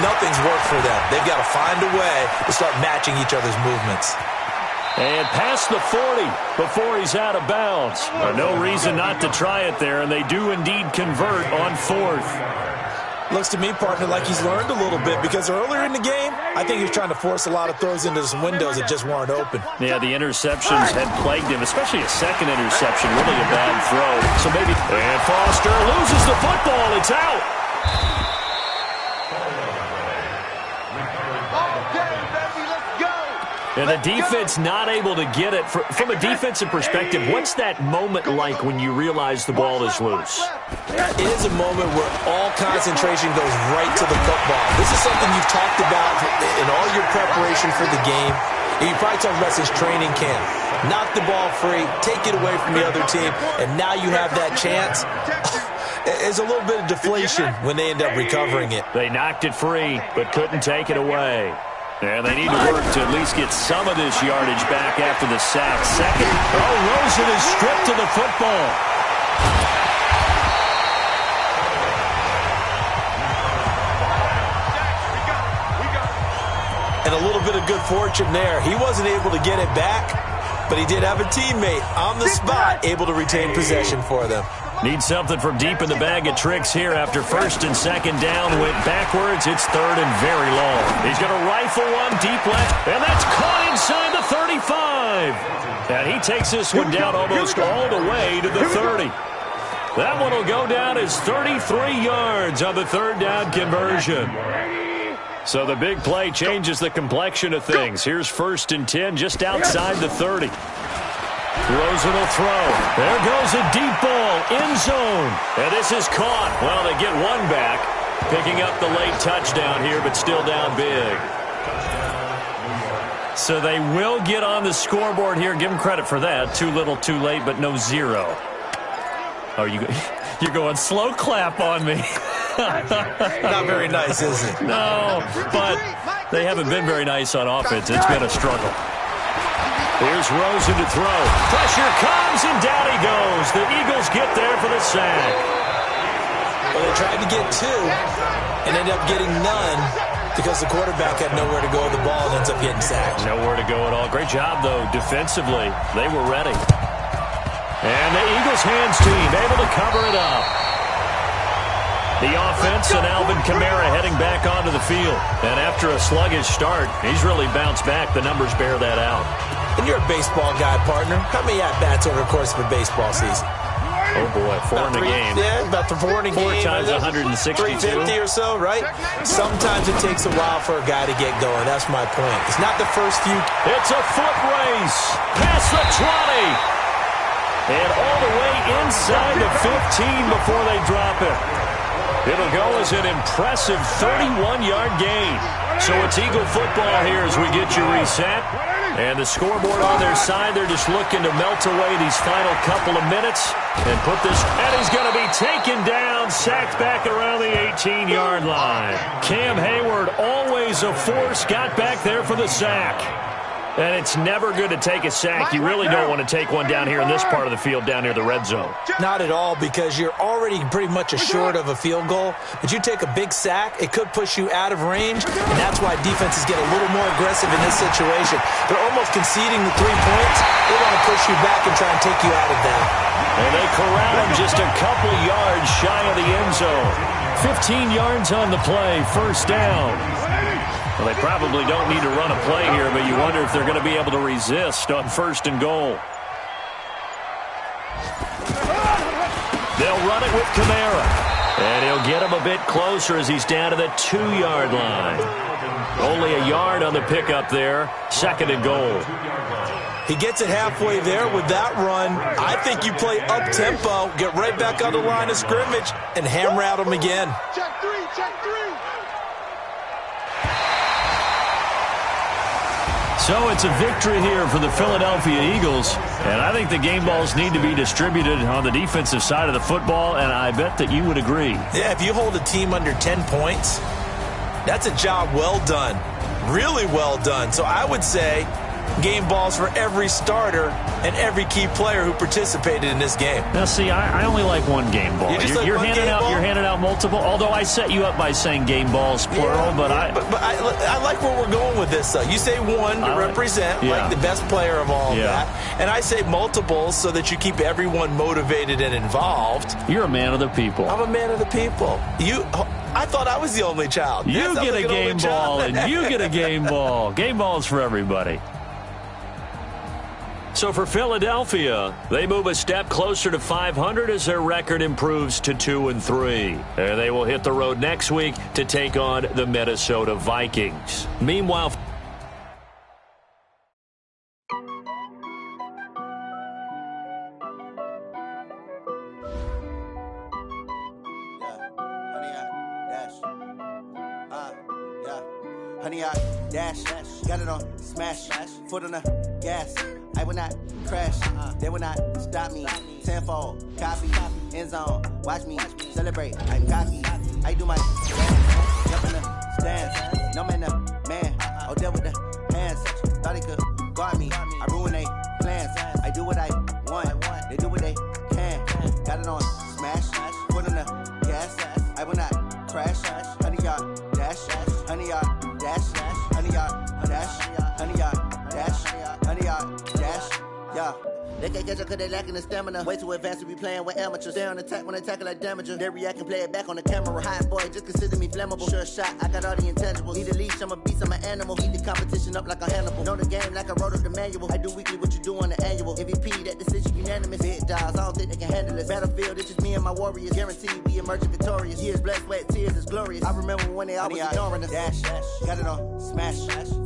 Nothing's worked for them. They've got to find a way to start matching each other's movements. And past the 40 before he's out of bounds. No reason not to try it there, and they do indeed convert on fourth. Looks to me, partner, like he's learned a little bit, because earlier in the game, I think he was trying to force a lot of throws into some windows that just weren't open. Yeah, the interceptions had plagued him, especially a second interception, really a bad throw. So maybe... And Foster loses the football. It's out. And the defense not able to get it. From a defensive perspective, what's that moment like when you realize the ball is loose? It is a moment where all concentration goes right to the football. This is something you've talked about in all your preparation for the game. And you probably talked about since training camp. Knock the ball free, take it away from the other team, and now you have that chance. There's a little bit of deflation when they end up recovering it. They knocked it free, but couldn't take it away. And they need to work to at least get some of this yardage back after the sack. Second. Oh, Rosen is stripped to the football. And a little bit of good fortune there. He wasn't able to get it back, but he did have a teammate on the spot able to retain possession for them. Need something from deep in the bag of tricks here after first and second down. Went backwards. It's third and very long. He's going to rifle one deep left, and that's caught inside the 35. And he takes this one down almost all the way to the 30. That one will go down as 33 yards on the third down conversion. So the big play changes the complexion of things. Here's first and 10 just outside the 30. Rosen will throw. There goes a deep ball, end zone. And this is caught. Well, they get one back, picking up the late touchdown here, but still down big. So they will get on the scoreboard here. Give them credit for that. Too little, too late, but no zero. Oh, you're going slow clap on me. Not very nice, is it? No, but they haven't been very nice on offense. It's been a struggle. Here's Rosen to throw. Pressure comes, and down he goes. The Eagles get there for the sack. Well, they tried to get two and ended up getting none because the quarterback had nowhere to go with the ball and ends up getting sacked. Nowhere to go at all. Great job, though, defensively. They were ready. And the Eagles hands team able to cover it up. The offense and Alvin Kamara heading back onto the field. And after a sluggish start, he's really bounced back. The numbers bear that out. And you're a baseball guy, partner. How many at-bats over the course of a baseball season? Oh, boy, four in a game. Yeah, about 4 in a game. 4 times 162. 350 or so, right? Sometimes it takes a while for a guy to get going. That's my point. It's not the first few. It's a foot race. Past the 20. And all the way inside the 15 before they drop it. It'll go as an impressive 31-yard gain. So it's Eagle football here as we get you reset. And the scoreboard on their side, they're just looking to melt away these final couple of minutes and put this. And he's going to be taken down, sacked back around the 18-yard line. Cam Hayward, always a force, got back there for the sack. And it's never good to take a sack. You really don't want to take one down here in this part of the field, down near the red zone. Not at all, because you're already pretty much assured of a field goal. But you take a big sack, it could push you out of range, and that's why defenses get a little more aggressive in this situation. They're almost conceding the 3 points. They want to push you back and try and take you out of that. And they corral him just a couple yards shy of the end zone. 15 yards on the play, first down. Well, they probably don't need to run a play here, but you wonder if they're going to be able to resist on first and goal. They'll run it with Kamara. And he'll get him a bit closer as he's down to the 2-yard line. Only a yard on the pickup there. Second and goal. He gets it halfway there with that run. I think you play up-tempo, get right back on the line of scrimmage, and hammer at him again. Check three, check three. So it's a victory here for the Philadelphia Eagles, and I think the game balls need to be distributed on the defensive side of the football, and I bet that you would agree. Yeah, if you hold a team under 10 points, that's a job well done, really well done. So I would say game balls for every starter and every key player who participated in this game. Now, see, I only like one game ball. You're handing out multiple, although I set you up by saying game balls, plural. Yeah, but I like where we're going with this, though. You say one to represent like the best player of all of that. And I say multiples so that you keep everyone motivated and involved. You're a man of the people. I'm a man of the people. I thought I was the only child. You get a game ball, and you get a game ball. Game balls for everybody. So for Philadelphia, they move a step closer to 500 as their record improves to 2-3. And they will hit the road next week to take on the Minnesota Vikings. Meanwhile, Honey, I dash, got it on smash, foot on the gas. I will not crash, they will not stop me. Tenfold, copy, end zone, watch me celebrate. I'm cocky, I do my dance, jump in the stands. No man, man, oh, deal with the hands. Thought he could guard me, I ruin they plans. I do what I want, they do what they can. Got it on smash, foot on the gas. I will not crash, honey, y'all dash, honey, y'all dash, honey, y'all dash, honey, y'all dash, honey, y'all dash, yeah. They can't catch up cause they lacking the stamina. Way too advanced to be playing with amateurs. Stay on attack when they tackle like damager. They react and play it back on the camera. Hot boy, just consider me flammable. Sure shot, I got all the intangibles. Need a leash, I'm a beast, I'm an animal. Eat the competition up like a Hannibal. Know the game like I wrote up the manual. I do weekly what you do on the annual. MVP, that decision unanimous. Big dogs, I don't think they can handle this. Battlefield, it's just me and my warriors. Guaranteed we emerging victorious. Years, blood, sweat, tears, is glorious. I remember when they always ignoring us. Dash, got it on smash,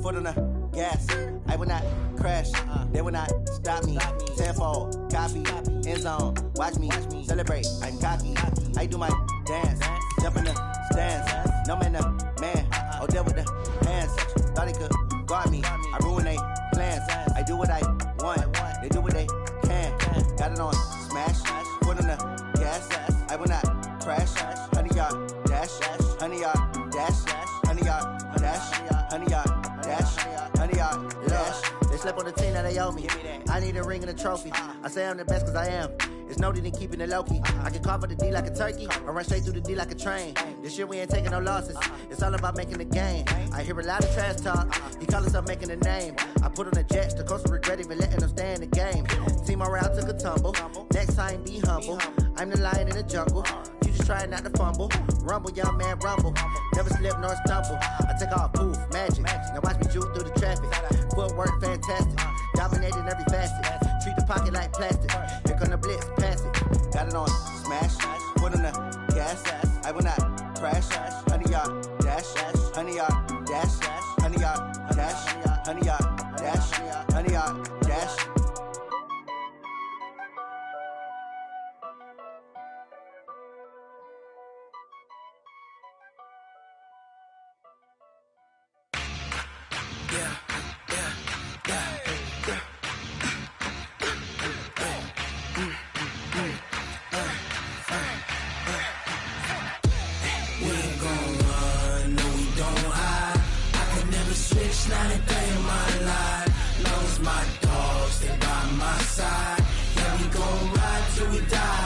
foot on the gas. I will not crash, they will not stop me. Tenfold, copy, end zone, watch me celebrate. I'm cocky, I do my dance, jump in the stands. No man, oh, deal with the hands. Thought he could guard me, I ruin they plans. I do what I want, they do what they can. Got it on smash, foot on the gas. I will not crash, honey, y'all dash, honey, y'all dash, honey, y'all dash, honey, y'all dash, honey, y'all dash. They slept on the team that they owe me. I need a ring and a trophy. I say I'm the best cause I am. It's noted in keeping it low-key. I can carve up the D like a turkey or run straight through the D like a train. This year we ain't taking no losses. It's all about making the game. I hear a lot of trash talk. He call himself making a name. I put on the Jets. The coach will regret even letting them stay in the game. Team morale took a tumble. Next time be humble. I'm the lion in the jungle. You just try not to fumble. Rumble, young man, rumble. Never slip nor stumble. I take off, poof, magic. Now watch me juke through the traffic. Footwork fantastic. Dominating every facet. Treat the pocket like plastic. Here come the blitz, pass it. Got it on smash. Foot on the gas. I will not crash. Honey, y'all dash. Honey, y'all dash. Honey, y'all dash. Honey, y'all dash. Honey, y'all dash. Not a day in my life. Long as my dogs stay by my side. Yeah, we gon' ride till we die.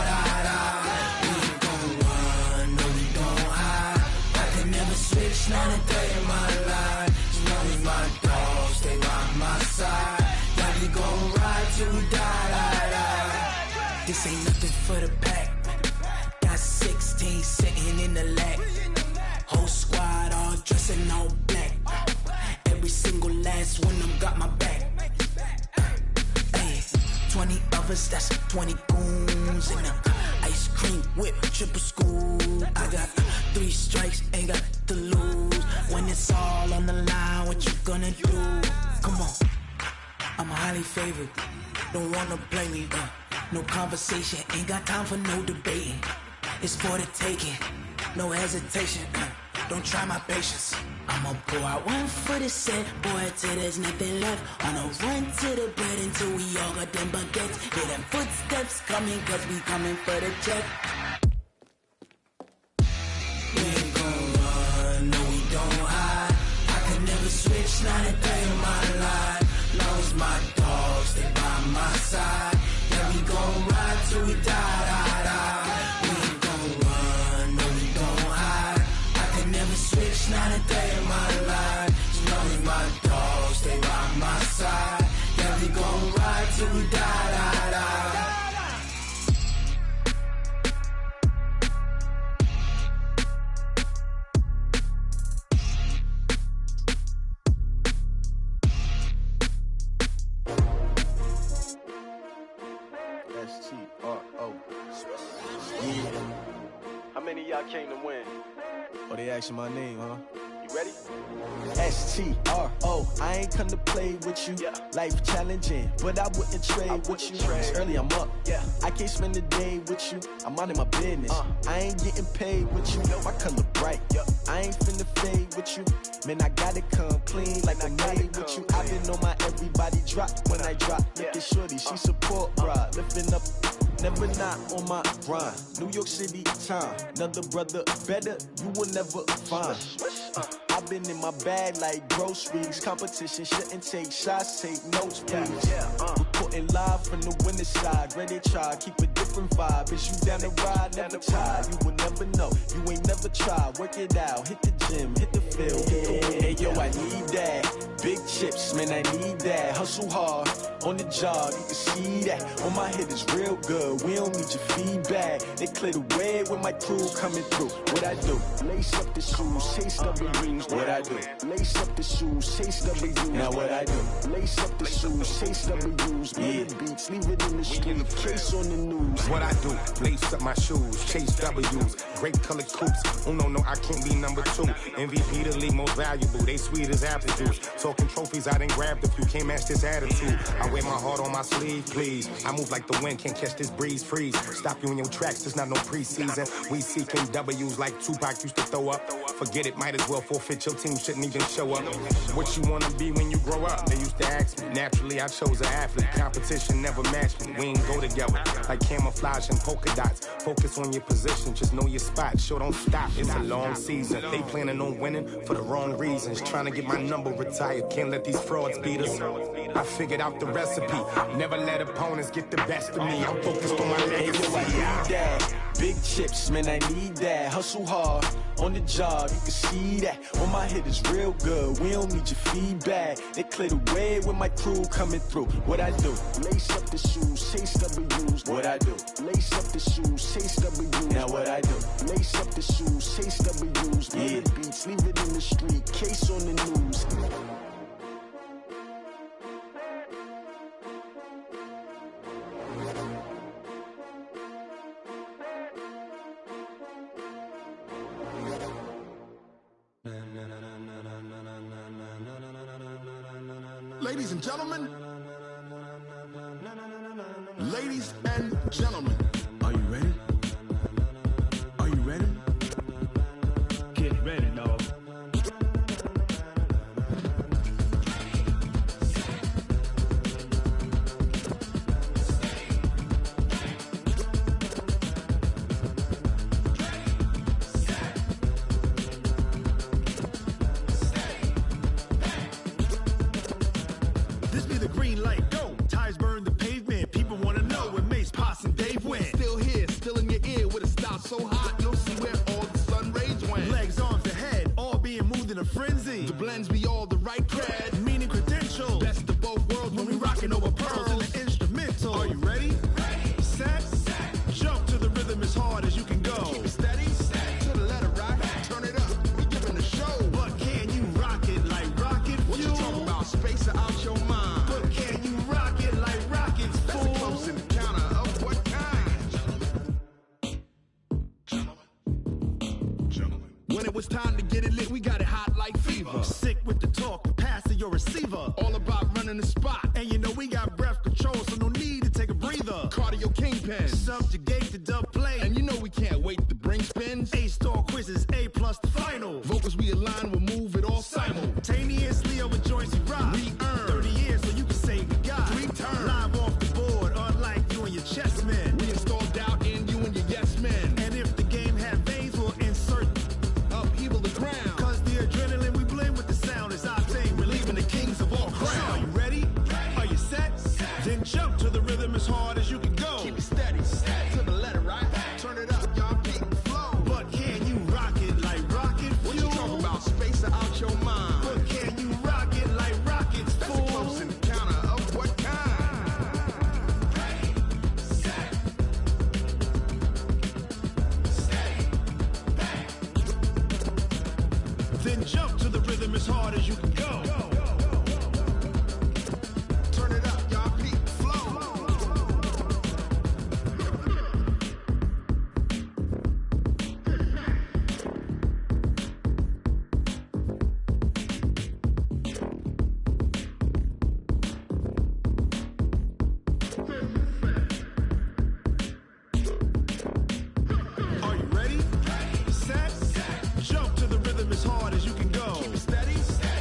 We ain't gon' run, no, we gon' hide. I can never switch, not a day in my life. As long as my dogs stay by my side. Yeah, we gon' ride till we die. This ain't nothing for the pack. Got 16 sitting in the lag. Whole squad all dressing all black. Every single last one of them got my back. Hey, 20 of us, that's 20 goons in the ice cream whip, triple scoop. I got 3 strikes, ain't got to lose. When it's all on the line, what you gonna do? Come on, I'm highly favored. Don't wanna play me, no conversation, ain't got time for no debating. It's for the taking, no hesitation. Don't try my patience. I'ma pour out one for the set, boy, till there's nothing left. On a run to the bread until we all got them baguettes. Hear them footsteps coming, cause we coming for the check. We ain't gon' run, no, we don't hide. I could never switch, not a day in my life. Long as till we die, die, die. We ain't gon' run, no, we gon' hide. I can never switch, not a day in my life. You know me, my dogs, stay by my side. Yeah, we gon' ride till we die, die, die. S-T-R-O. Yeah. How many of y'all came to win? Oh, they asking my name, huh? You ready? S-T-R-O. I ain't come to play with you. Yeah. Life challenging, but I wouldn't trade with you. It's early, I'm up. Yeah. I can't spend the day with you. I'm minding my business. I ain't getting paid with you. My color bright. I ain't finna fade with you. Man, I gotta come clean like I'm made with you. I've been on my everybody drop when I drop. Look at shorty, she support ride. Lifting up, never not on my grind. New York City time, another brother better, you will never find. I've been in my bag like groceries. Competition shouldn't take shots, take notes, please. Reporting live from the winning side. Ready to try, keep a different vibe. Is you down the ride, never tired. You will never know, you ain't never tried. Work it out, hit the gym, hit the field. Hey yo, I need that. Big chips, man, I need that. Hustle hard, on the job, you can see that. On my head is real good, we don't need your feedback. They clear the way with my crew coming through. What I do? Lace up the shoes, chase W's. What I do? Lace up the shoes, chase W's. Now what I do? Lace up the shoes, chase W's. Yeah. Beats, leave it in the street, case on the news. What I do? Lace up my shoes, chase W's. Great colored coops. Oh no, I can't be number 2. MVP the league most valuable. They sweet as apple juice. Talking trophies, I didn't grab the few. Can't match this attitude. I wear my heart on my sleeve, please. I move like the wind, can't catch this breeze, freeze. Stop you in your tracks, there's not no preseason. We seeking W's like Tupac used to throw up. Forget it, might as well forfeit. Your team shouldn't even show up. What you wanna be when you grow up? They used to ask me. Naturally, I chose an athlete. Competition never matched me. We ain't go together like camouflage and polka dots. Focus on your position, just know your spot. Show don't stop, it's a long season. They planning on winning for the wrong reasons. Trying to get my number retired, can't let these frauds beat us. I figured out the recipe. Never let opponents get the best of me. I'm focused on my legacy. I need that. Big chips, man, I need that. Hustle hard, on the job, you can see that. On my head is real good, we don't need your feedback. They clear the way with my crew coming through. What I do? Lace up the shoes, chase W's. What I do? Lace up the shoes, chase W's. Now what I do? Lace up the shoes, chase W's. Yeah. Beats, leave it in the street, case on the news. Ladies and gentlemen, ladies and gentlemen, are you ready? Are you ready? Get ready, dog. So hot, you'll see where all the sun rays went. Legs, arms, the head, all being moved in a frenzy. The blends be all the right cred, meaning credentials. Best of both worlds when we rockin' over pearls in the instrumental. Are you ready? Ready. Set. Jump to the rhythm as hard as you can go. Keep it steady. To the letter rock. Turn it up. We giving a show. But can you rock it like rocket fuel? What you talking about? Space out your mind. But can you rock it like rockets, fool? That's a close encounter of what kind? When it was time to get it lit, we got it hot like fever. Sick with the talk, passing your receiver. All about running the spot. And you know we got breath control, so no need to take a breather. Cardio kingpin, subjugate the dub play. And you know we can't wait to bring spins. A-star quizzes, A+ the final. Vocals we align, we'll move it all simultaneously over joints we rock. We earn 30 years, so you can say we got 3 turns. Live off the board, unlike you and your chess men. We install doubt in you and your yes men. And if the game had veins, we'll insert upheaval the ground. Cause the adrenaline we blend with the sound is our thing, relieving the kings of all crowns. So are you ready? Are you set? Then jump to the rhythm as hard as you can go. Keep it steady. as you can go. Turn it up, y'all peak flow. Are you ready? Set. Jump to the rhythm as hard as you can go. Keep it steady.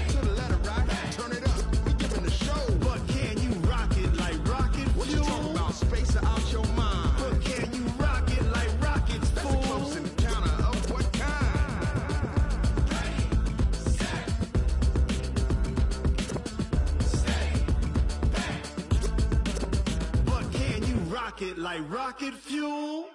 To the letter right. Turn it up. We giving the show. But can you rock it like rocket fuel? What you talking about? Space or out your mind? But can you rock it like rockets, fool? That's a close encounter of what kind? But can you rock it like rocket fuel?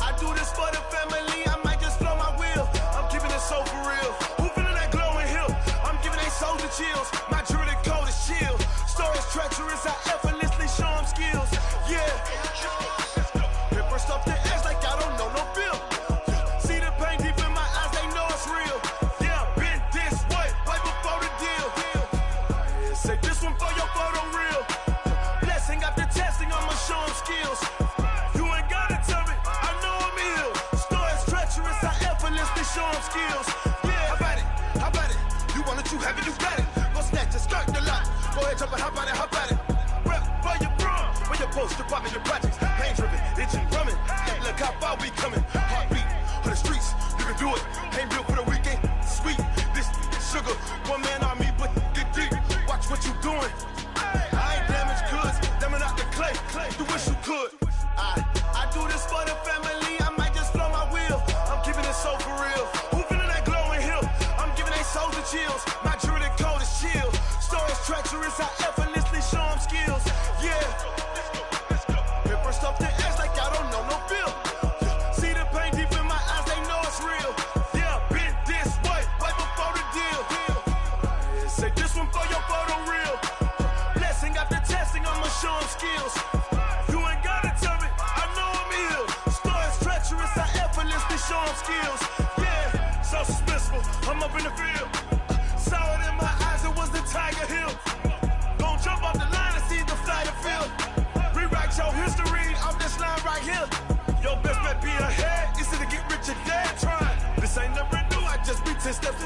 I do this for the family, I might just blow my wheel. I'm keeping it so for real. Who feeling that glowing hill? I'm giving they soldier chills. My jewelry code is chill. Stories treacherous, I effortlessly show them skills. Yeah. Paper stuff the edge like I don't know no bill. See the pain deep in my eyes, they know it's real. Yeah, been this way, way before the deal. Say this one for your photo reel. Blessing after testing, I'ma show them skills. You ain't gotta tell me, I know I'm ill. Stories treacherous, I effortlessly show them skills. Yeah, how about it? You want it, you have it, you got it. Go snatch it, skirt the lot. Go ahead, jump it, how about it? Rep for your bro, for your post, department, your projects. Pain driven, itching, drumming. Hey, look how far we coming. Heartbeat on the streets, you can do it. Ain't built for the weekend, sweet. This sugar, one man army, but get deep. Watch what you doing. I ain't damaged goods, damning out the clay. You wish you could. I do this for the family, I might just blow my wheel. I'm keeping it so for real. Who feeling that glowing hill? I'm giving they soldier chills. My jewelry code is chill. Stories treacherous, I effortlessly show them skills. Yeah. Paper stuff the edge like I don't know no bill. See the pain deep in my eyes, they know it's real. Yeah, been this way, way before the deal. Say this one for your photo reel. Blessing after testing, I'ma show them skills. You ain't gotta tell me, I know I'm ill. Stories treacherous, I effortlessly show them skills. Yeah, so suspenseful, I'm up in the field. Saw it in my eyes, it was the Tiger Hill. Gon' jump off the line and see the flight of field. Rewrite your history off this line right here. Your best bet be ahead, easy to get rich or dead trying. This ain't never new, I just be 10 steps